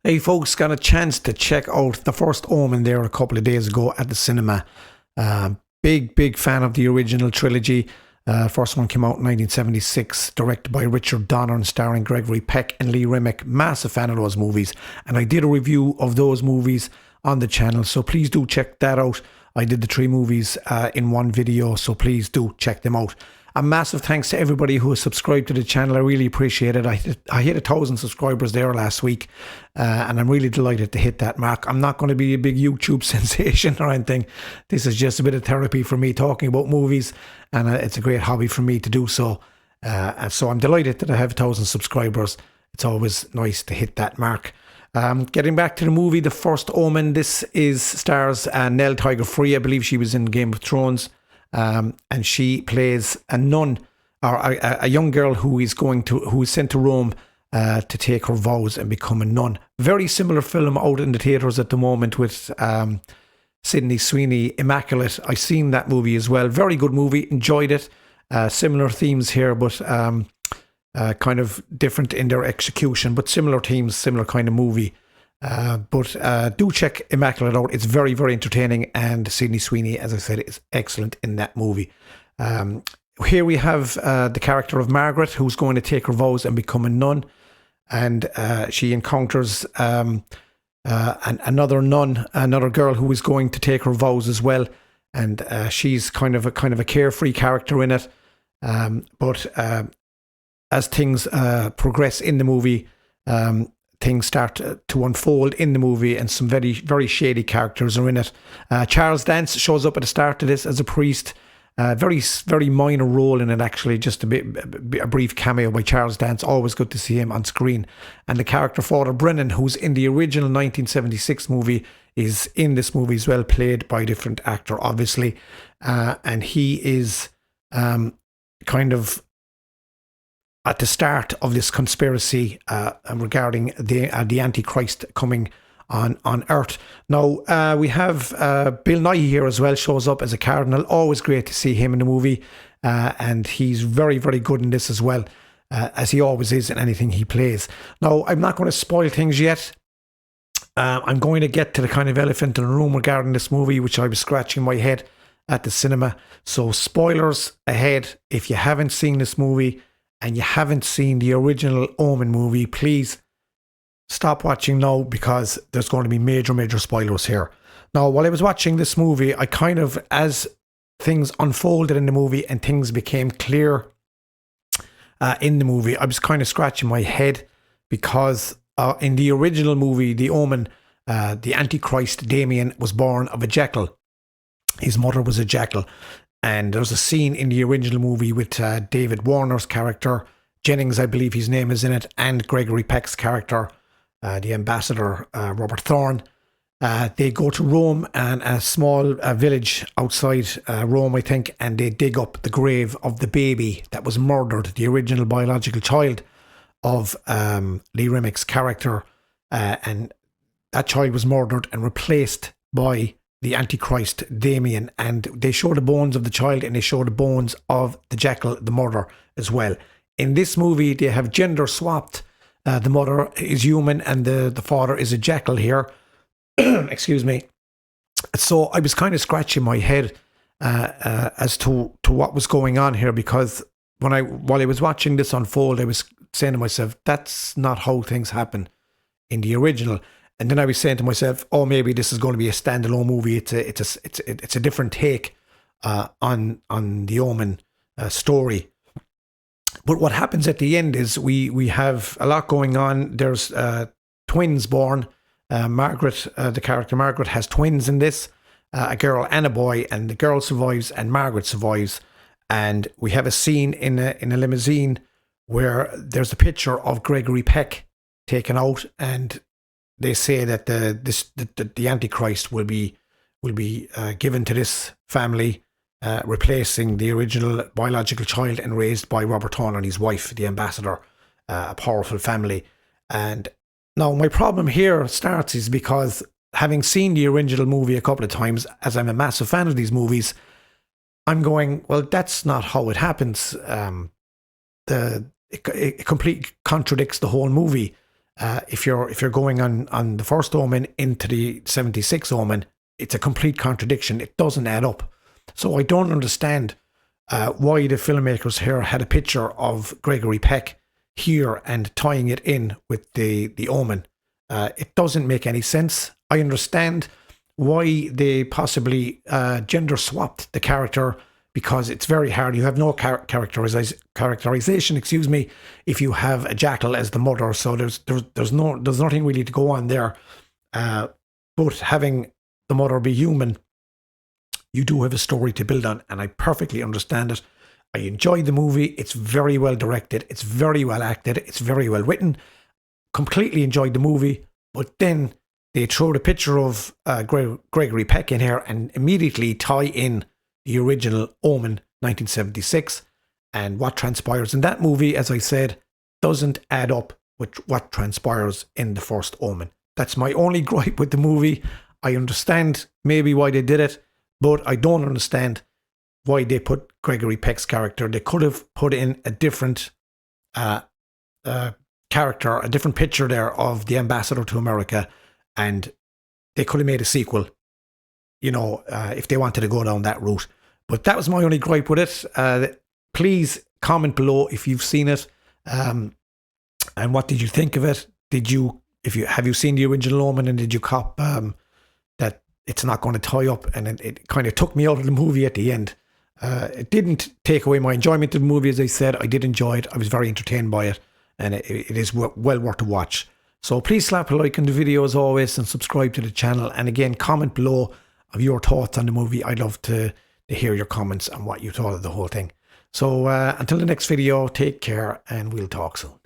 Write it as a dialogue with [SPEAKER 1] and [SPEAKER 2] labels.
[SPEAKER 1] Hey folks, got a chance to check out The First Omen there a couple of days ago at the cinema. Big fan of the original trilogy. First one came out in 1976, directed by Richard Donner and starring Gregory Peck and Lee Remick. Massive fan of those movies. And I did a review of those movies on the channel, so please do check that out. I did the 3 movies in one video, so please do check them out. A massive thanks to everybody who has subscribed to the channel. I really appreciate it. I hit 1,000 subscribers there last week, and I'm really delighted to hit that mark. I'm not going to be a big YouTube sensation or anything. This is just a bit of therapy for me talking about movies, and it's a great hobby for me to do so. And so I'm delighted that I have 1,000 subscribers. It's always nice to hit that mark. Getting back to the movie, The First Omen. This stars Nell Tiger. I believe she was in Game of Thrones. And she plays a nun, or a young girl who is sent to Rome to take her vows and become a nun. Very similar film out in the theatres at the moment with Sydney Sweeney, Immaculate. I've seen that movie as well. Very good movie, enjoyed it. Similar themes here, but kind of different in their execution, but similar themes, similar kind of movie. But do check Immaculate out. It's very, very entertaining, and Sydney Sweeney, as I said, is excellent in that movie. Here we have the character of Margaret, who's going to take her vows and become a nun, and she encounters another nun, another girl who is going to take her vows as well, and she's kind of a carefree character in it. But as things progress in the movie, things start to unfold in the movie, and some very, very shady characters are in it. Charles Dance shows up at the start of this as a priest. Very, very minor role in it, actually. Just a brief cameo by Charles Dance. Always good to see him on screen. And the character Father Brennan, who's in the original 1976 movie, is in this movie as well, played by a different actor, obviously. And he is kind of at the start of this conspiracy regarding the Antichrist coming on Earth. Now, we have Bill Nighy here as well, shows up as a cardinal. Always great to see him in the movie. And he's very, very good in this as well, as he always is in anything he plays. Now, I'm not going to spoil things yet. I'm going to get to the kind of elephant in the room regarding this movie, which I was scratching my head at the cinema. So, spoilers ahead. If you haven't seen this movie, and you haven't seen the original Omen movie, please stop watching now, because there's going to be major spoilers here. Now, while I was watching this movie, I kind of, as things unfolded in the movie and things became clear in the movie, I was kind of scratching my head, because in the original movie, The Omen, the Antichrist, Damien, was born of a jackal. His mother was a jackal. And there's a scene in the original movie with David Warner's character, Jennings, I believe his name is in it, and Gregory Peck's character, the ambassador, Robert Thorne. They go to Rome, and a small village outside Rome, I think, and they dig up the grave of the baby that was murdered, the original biological child of Lee Remick's character. And that child was murdered and replaced by the Antichrist, Damien, and they show the bones of the child, and they show the bones of the jackal, the mother, as well. In this movie, they have gender swapped. The mother is human, and the father is a jackal here. Excuse me. So I was kind of scratching my head as to what was going on here, because while I was watching this unfold, I was saying to myself, that's not how things happen in the original. And then I was saying to myself, oh, maybe this is going to be a standalone movie. It's a different take on the Omen story. But what happens at the end is we have a lot going on. There's twins born. Margaret, the character Margaret, has twins in this, a girl and a boy, and the girl survives and Margaret survives. And we have a scene in a limousine where there's a picture of Gregory Peck taken out, and they say that the Antichrist will be given to this family, replacing the original biological child and raised by Robert Thorne and his wife, the ambassador, a powerful family. And now my problem here starts is because, having seen the original movie a couple of times, as I'm a massive fan of these movies, I'm going, well, that's not how it happens. It completely contradicts the whole movie. If you're going on the First Omen into the 76 Omen, it's a complete contradiction. It doesn't add up. So I don't understand why the filmmakers here had a picture of Gregory Peck here and tying it in with the Omen. It doesn't make any sense. I understand why they possibly gender swapped the character, because it's very hard. You have no characterization, excuse me, if you have a jackal as the mother. So there's nothing really to go on there. But having the mother be human, you do have a story to build on, and I perfectly understand it. I enjoyed the movie. It's very well directed. It's very well acted. It's very well written. Completely enjoyed the movie. But then they throw the picture of Gregory Peck in here and immediately tie in the original Omen 1976. And what transpires in that movie, as I said, doesn't add up with what transpires in the First Omen. That's my only gripe with the movie. I understand maybe why they did it, but I don't understand why they put Gregory Peck's character. They could have put in a different character, a different picture there of the ambassador to America, and they could have made a sequel, if they wanted to go down that route. But that was my only gripe with it. Please comment below if you've seen it, and what did you think of it? Have you seen the original Omen, and did you cop that it's not going to tie up? And it kind of took me out of the movie at the end. It didn't take away my enjoyment of the movie. As I said, I did enjoy it. I was very entertained by it, and it is well worth a watch. So please slap a like on the video as always, and subscribe to the channel. And again, comment below of your thoughts on the movie. I'd love to hear your comments on what you thought of the whole thing. So until the next video, take care, and we'll talk soon.